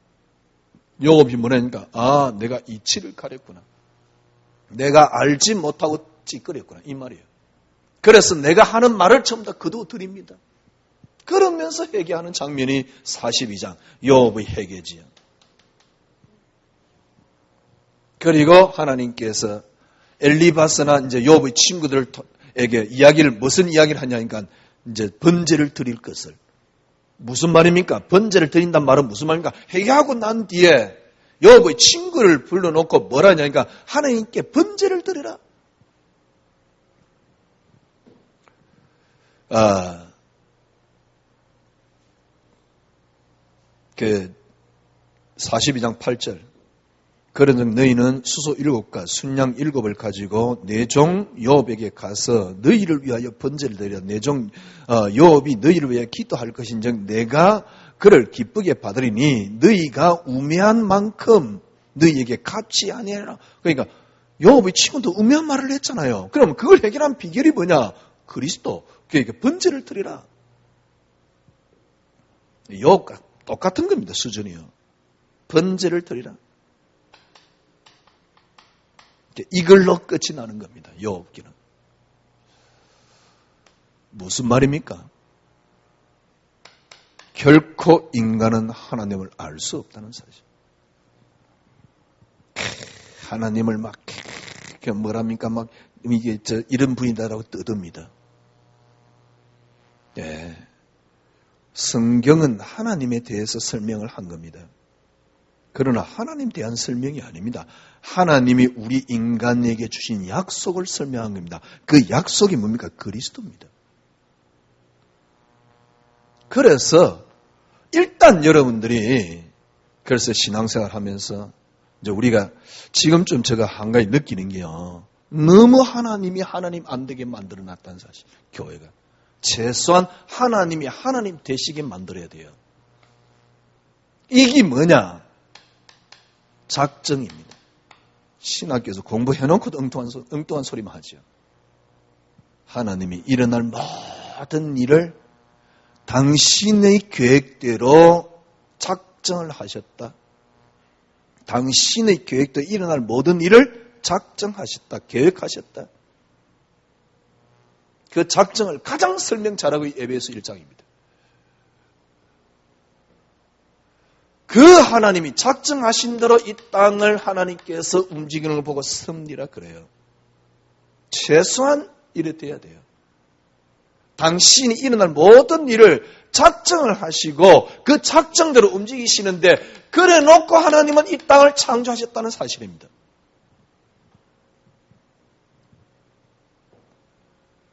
욥이 뭐냐니까, 내가 이치를 가렸구나. 내가 알지 못하고 찌끄렸구나. 이 말이에요. 그래서 내가 하는 말을 전부 다 거두어드립니다. 그러면서 회개하는 장면이 42장 욥의 회개지요. 그리고 하나님께서 엘리바스나 이제 욥의 친구들에게 무슨 이야기를 하냐니까 이제 번제를 드릴 것을. 무슨 말입니까? 번제를 드린단 말은 무슨 말입니까? 회개하고 난 뒤에 욥의 친구를 불러놓고 뭐라냐니까 하나님께 번제를 드리라. 그 42장 8절. 그런즉 너희는 수소 7과 순양 7을 가지고 내 종 욥에게 가서 너희를 위하여 번제를 드리라. 내 종 욥이 너희를 위하여 기도할 것인즉 내가 그를 기쁘게 받으리니 너희가 우매한 만큼 너희에게 갚지 아니하리라. 그러니까 욥의 친구도 우매한 말을 했잖아요. 그럼 그걸 해결한 비결이 뭐냐? 그리스도. 그에게 번제를 드리라. 욥과 똑같은 겁니다. 수준이요. 번제를 드리라. 이걸로 끝이 나는 겁니다. 욥기는. 무슨 말입니까? 결코 인간은 하나님을 알 수 없다는 사실. 하나님을 막 뭐랍니까? 막 이게 이런 분이다라고 떠듭니다. 네. 성경은 하나님에 대해서 설명을 한 겁니다. 그러나 하나님에 대한 설명이 아닙니다. 하나님이 우리 인간에게 주신 약속을 설명한 겁니다. 그 약속이 뭡니까? 그리스도입니다. 그래서 일단 여러분들이 그래서 신앙생활 하면서 이제 우리가 지금쯤 제가 한 가지 느끼는 게요. 너무 하나님이 하나님 안 되게 만들어 놨다는 사실. 교회가. 최소한 하나님이 하나님 되시게 만들어야 돼요. 이게 뭐냐? 작정입니다. 신학교에서 공부해놓고도 엉뚱한 소리만 하죠. 하나님이 일어날 모든 일을 당신의 계획대로 작정을 하셨다. 당신의 계획대로 일어날 모든 일을 작정하셨다. 계획하셨다. 그 작정을 가장 설명 잘하고 에베소 1장입니다. 그 하나님이 작정하신 대로 이 땅을 하나님께서 움직이는 걸 보고 섭리라 그래요. 최소한 이래 돼야 돼요. 당신이 일어날 모든 일을 작정을 하시고 그 작정대로 움직이시는데 그래 놓고 하나님은 이 땅을 창조하셨다는 사실입니다.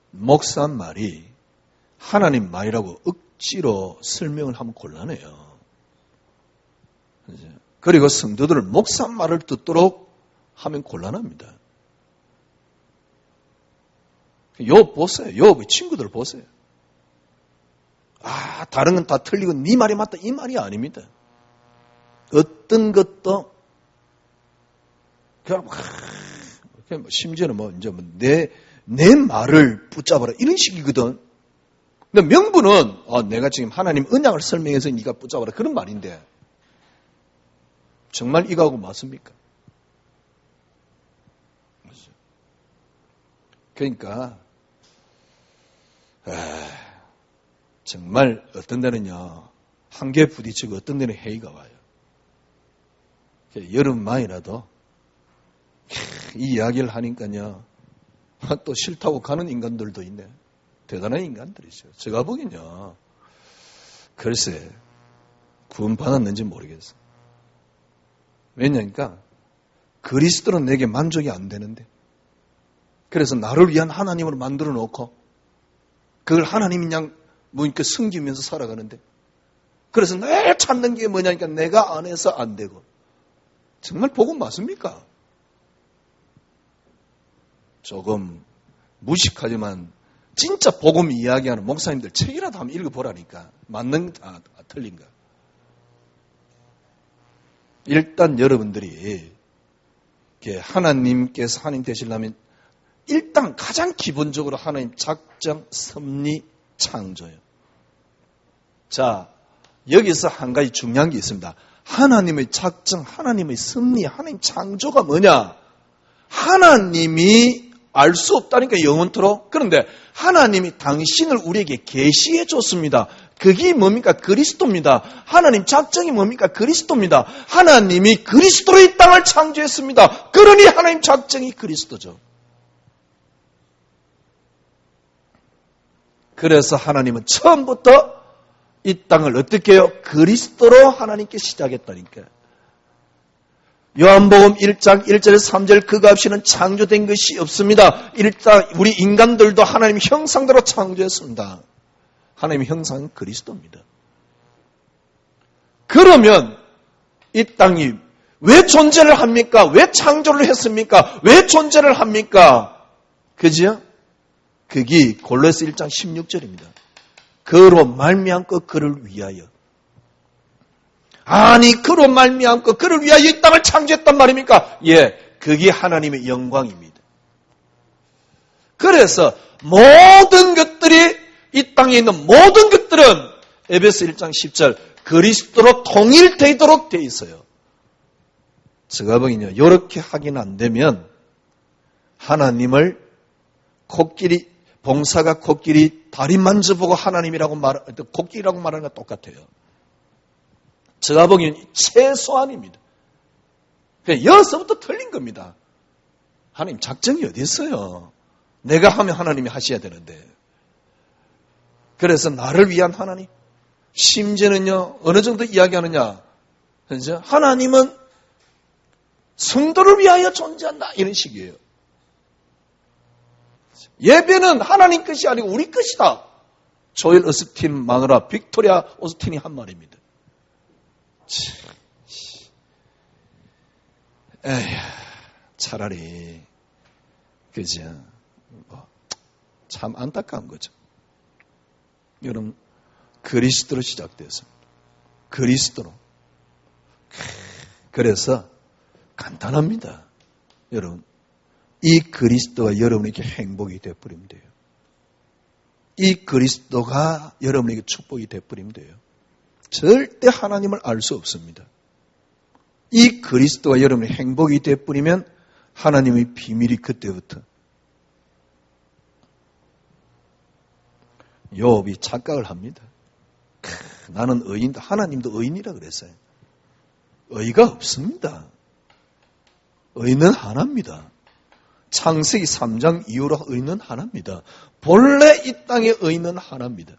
목사 말이 하나님 말이라고 억지로 설명을 하면 곤란해요. 그리고 성도들을 목사 말을 듣도록 하면 곤란합니다. 욥 보세요. 욥의 친구들 보세요. 다른 건 다 틀리고 네 말이 맞다 이 말이 아닙니다. 어떤 것도 그냥 심지어는 내 말을 붙잡아라 이런 식이거든. 근데 명분은 내가 지금 하나님 언약을 설명해서 네가 붙잡아라 그런 말인데 정말 이거하고 맞습니까? 그러니까 정말 어떤 데는요 한계에 부딪히고 어떤 데는 회의가 와요. 여름만이라도 이 이야기를 하니까요 또 싫다고 가는 인간들도 있네. 대단한 인간들이죠. 제가 보기엔요 글쎄 구원 받았는지 모르겠어요. 왜냐니까 그리스도는 내게 만족이 안 되는데 그래서 나를 위한 하나님을 만들어 놓고 그걸 하나님이 그냥 이렇게 숨기면서 살아가는데 그래서 늘 찾는 게 뭐냐니까 내가 안해서 안 되고 정말 복음 맞습니까? 조금 무식하지만 진짜 복음 이야기하는 목사님들 책이라도 한번 읽어보라니까 맞는가 틀린가. 일단 여러분들이 하나님께서 하나님 되시려면 일단 가장 기본적으로 하나님 작정, 섭리, 창조예요. 자, 여기서 한 가지 중요한 게 있습니다. 하나님의 작정, 하나님의 섭리, 하나님 창조가 뭐냐? 하나님이 알 수 없다니까 영원토록. 그런데 하나님이 당신을 우리에게 계시해 줬습니다. 그게 뭡니까? 그리스도입니다. 하나님 작정이 뭡니까? 그리스도입니다. 하나님이 그리스도로 이 땅을 창조했습니다. 그러니 하나님 작정이 그리스도죠. 그래서 하나님은 처음부터 이 땅을 어떻게 해요? 그리스도로 하나님께 시작했다니까. 요한복음 1장 1절에서 3절 그가 없이는 창조된 것이 없습니다. 일단 우리 인간들도 하나님 형상대로 창조했습니다. 하나님의 형상은 그리스도입니다. 그러면 이 땅이 왜 존재를 합니까? 왜 창조를 했습니까? 왜 존재를 합니까? 그죠? 그게 골로새 1장 16절입니다. 그로 말미암고 그를 위하여. 아니 그로 말미암고 그를 위하여 이 땅을 창조했단 말입니까? 예, 그게 하나님의 영광입니다. 그래서 모든 것들이 이 땅에 있는 모든 것들은 에베소 1장 10절 그리스도로 통일되도록 되어 있어요. 제가 보기엔요 이렇게 하긴 안 되면 하나님을 코끼리 봉사가 코끼리 다리 만져보고 하나님이라고 코끼리라고 말하는 건 똑같아요. 제가 보기엔 최소한입니다. 여기서부터 틀린 겁니다. 하나님 작정이 어디 있어요? 내가 하면 하나님이 하셔야 되는데. 그래서 나를 위한 하나님. 심지어는요 어느 정도 이야기하느냐. 하나님은 성도를 위하여 존재한다. 이런 식이에요. 예배는 하나님 것이 아니고 우리 것이다. 조엘 오스틴 마누라 빅토리아 오스틴이 한 말입니다. 차라리 그죠? 참 안타까운 거죠. 여러분 그리스도로 시작됐습니다. 그리스도로. 그래서 간단합니다. 여러분 이 그리스도가 여러분에게 행복이 되어버리면 돼요. 이 그리스도가 여러분에게 축복이 되어버리면 돼요. 절대 하나님을 알 수 없습니다. 이 그리스도가 여러분의 행복이 되어버리면 하나님의 비밀이 그때부터. 욥이 착각을 합니다. 나는 의인, 하나님도 의인이라 그랬어요. 의가 없습니다. 의는 하나입니다. 창세기 3장 이후로 의는 하나입니다. 본래 이 땅의 의는 하나입니다.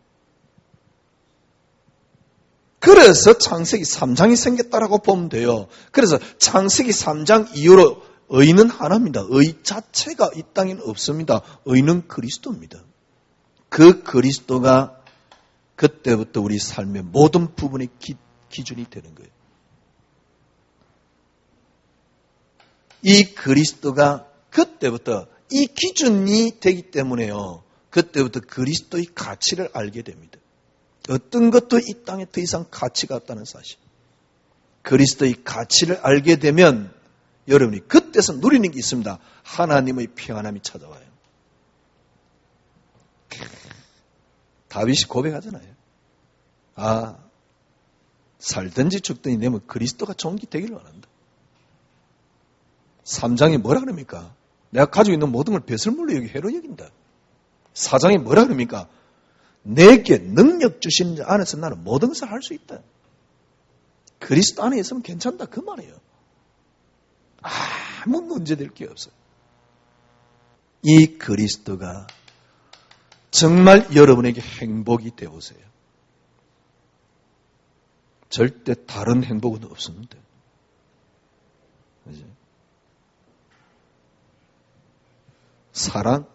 그래서 창세기 3장이 생겼다라고 보면 돼요. 그래서 창세기 3장 이후로 의는 하나입니다. 의 자체가 이 땅에는 없습니다. 의는 그리스도입니다. 그 그리스도가 그때부터 우리 삶의 모든 부분의 기준이 되는 거예요. 이 그리스도가 그때부터 이 기준이 되기 때문에요. 그때부터 그리스도의 가치를 알게 됩니다. 어떤 것도 이 땅에 더 이상 가치가 없다는 사실. 그리스도의 가치를 알게 되면 여러분이 그때서 누리는 게 있습니다. 하나님의 평안함이 찾아와요. 다윗이 고백하잖아요. 아, 살든지 죽든지 내면 그리스도가 좋은 게 되기를 원한다. 3장에 뭐라 그럽니까? 내가 가지고 있는 모든 걸 배설물로 여기 해로 여긴다. 4장에 뭐라 그럽니까? 내게 능력 주신 자 안에서 나는 모든 것을 할 수 있다. 그리스도 안에 있으면 괜찮다. 그 말이에요. 아무 문제될 게 없어요. 이 그리스도가 정말 여러분에게 행복이 되어오세요. 절대 다른 행복은 없습니다. 그죠? 사랑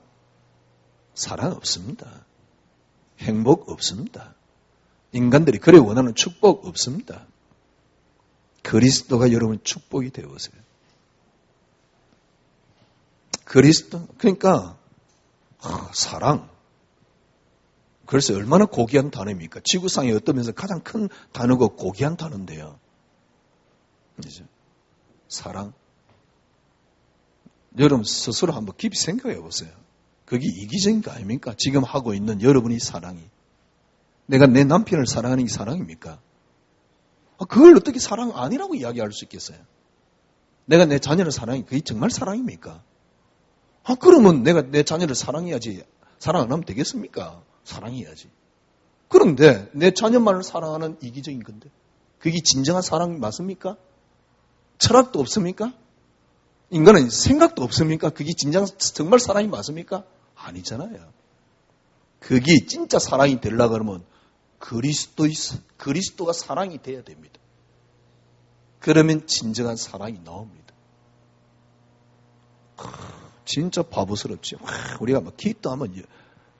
없습니다. 행복 없습니다. 인간들이 그래 원하는 축복 없습니다. 그리스도가 여러분 축복이 되어오세요. 그리스도, 그러니까 사랑. 그래서 얼마나 고귀한 단어입니까? 지구상에 어떤 면에서 가장 큰 단어가 고귀한 단어인데요. 그죠? 사랑. 여러분 스스로 한번 깊이 생각해 보세요. 그게 이기적인 거 아닙니까? 지금 하고 있는 여러분의 사랑이. 내가 내 남편을 사랑하는 게 사랑입니까? 그걸 어떻게 사랑 아니라고 이야기할 수 있겠어요? 내가 내 자녀를 사랑해. 그게 정말 사랑입니까? 그러면 내가 내 자녀를 사랑해야지. 사랑 안 하면 되겠습니까? 사랑해야지. 그런데 내 자녀만을 사랑하는 이기적인 건데 그게 진정한 사랑 맞습니까? 철학도 없습니까? 인간은 생각도 없습니까? 그게 정말 사랑이 맞습니까? 아니잖아요. 그게 진짜 사랑이 되려고 하면 그리스도가 사랑이 돼야 됩니다. 그러면 진정한 사랑이 나옵니다. 진짜 바보스럽죠. 우리가 막 기도하면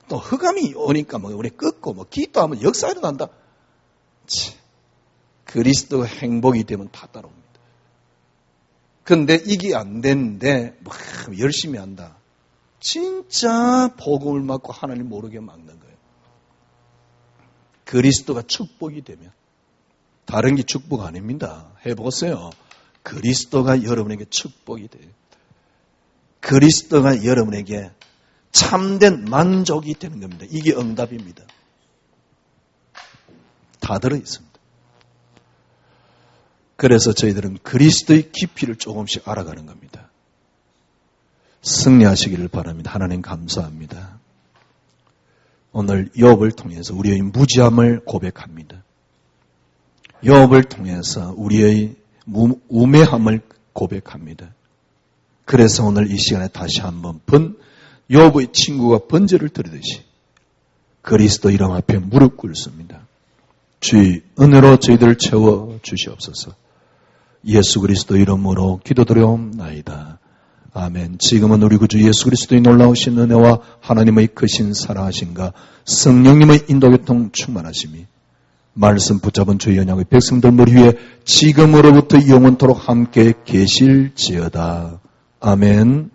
또 흑암이 오니까 뭐 우리 끄고 뭐 기도하면 역사 일어난다. 그리스도가 행복이 되면 다 따라옵니다. 근데 이게 안 되는데 막 열심히 한다. 진짜 복음을 맞고 하나님 모르게 막는 거예요. 그리스도가 축복이 되면 다른 게 축복 아닙니다. 해보세요. 그리스도가 여러분에게 축복이 돼요. 그리스도가 여러분에게 참된 만족이 되는 겁니다. 이게 응답입니다. 다 들어있습니다. 그래서 저희들은 그리스도의 깊이를 조금씩 알아가는 겁니다. 승리하시기를 바랍니다. 하나님 감사합니다. 오늘 욥을 통해서 우리의 무지함을 고백합니다. 욥을 통해서 우리의 우매함을 고백합니다. 그래서 오늘 이 시간에 다시 한번 욥의 친구가 번제를 드리듯이 그리스도 이름 앞에 무릎 꿇습니다. 주의 은혜로 저희들을 채워 주시옵소서. 예수 그리스도 이름으로 기도드려옵나이다. 아멘. 지금은 우리 구주 예수 그리스도의 놀라우신 은혜와 하나님의 크신 사랑하심과 성령님의 인도교통 충만하심이 말씀 붙잡은 주의 언약의 백성들 머리 위에 지금으로부터 영원토록 함께 계실지어다. 아멘.